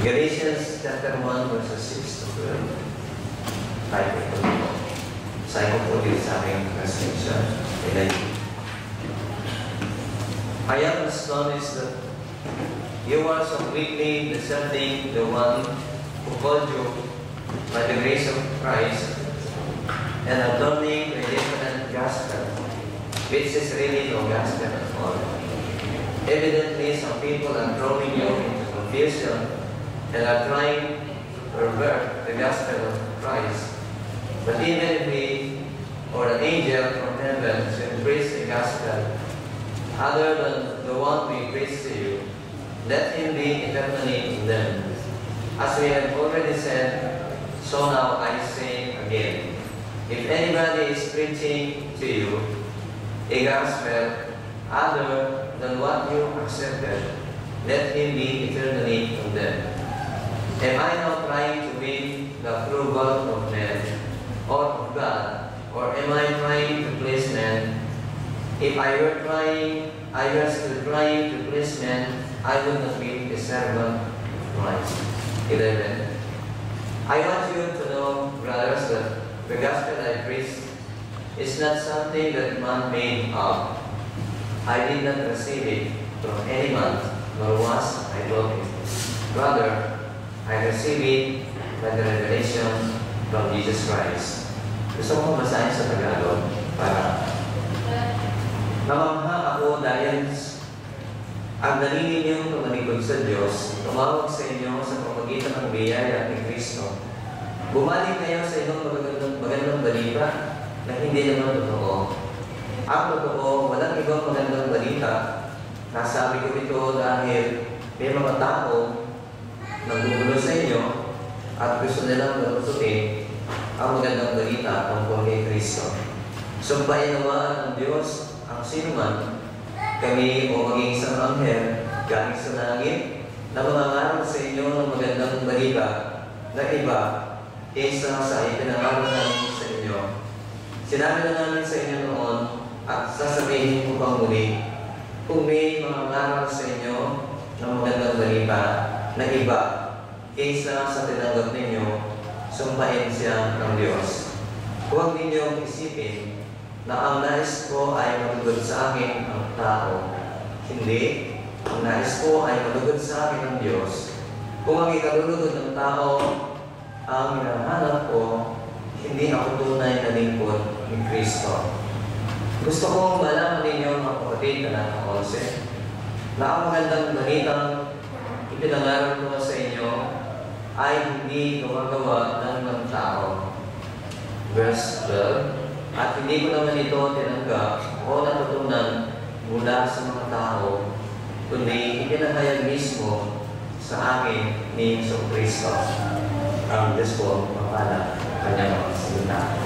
Galatians chapter 1 verses 6 to 12. Tayo po ito. Sayo po dito sa aking translation. I am astonished that you are so quickly deserting the one who called you by the grace of Christ and adopting a different gospel, which is really no gospel at all. Evidently, some people are throwing you into confusion and are trying to pervert the gospel of Christ. But even if we or an angel from heaven should preach the gospel other than the one we preach to you, let him be eternally condemned. As we have already said, so now I say again, if anybody is preaching to you a gospel other than what you accepted, let him be eternally condemned. Am I now trying to win the approval of men or of God, or am I trying to please men? If I were still trying to please men, I would not be a servant of Christ. 11. I want you to know, brothers, that the gospel I preach is not something that man made up. I did not receive it from any man, nor was I taught it. Rather, I received it by the revelation from Jesus Christ. Gusto ko mabasahin sa Tagalog para namamha ako dahil ang dalili niyong tumalikod sa Diyos, tumawag sa inyo sa pamagitan ng biyaya ni Kristo. Bumalik kayo sa inyong magandang balita na hindi naman totoo. Ang totoo, walang ibang magandang balita. Nasabi ko ito dahil may mga tao naggugulo sa inyo at gusto nilang malututin ang magandang balita tungkol kay Kristo. Sumpain naman ng Diyos ang sinuman, kami o maging isang anghel galing sa langit na mangangaral sa inyo ng magandang balita na iba kaysa sa ipinangaral namin sa inyo. Sinabi na namin sa inyo noon at sasabihin ko pang muli, kung may mangangaral sa inyo ng magandang balita na iba kaysa sa tinanggap ninyo, sumpain siya ng Diyos. Huwag ninyong isipin na ang nais ko ay malugod sa akin ang tao. Hindi, ang nais ko ay malugod sa akin ang Diyos. Kung ang ikalulugod ng tao ang hinahanap ko, hindi ako tunay na lingkod ni Kristo. Gusto kong malaman ninyo mga kapatid na nakakonse na ang magandang balitang ipinangaral ko sa inyo ay hindi gumagawa ng tao. Verse 12, at hindi ko naman ito tinanggap o natutunan mula sa mga tao, kundi ipinahayag mismo sa akin ni Kristo. Ang Diyos po, mapala, kanyang salita.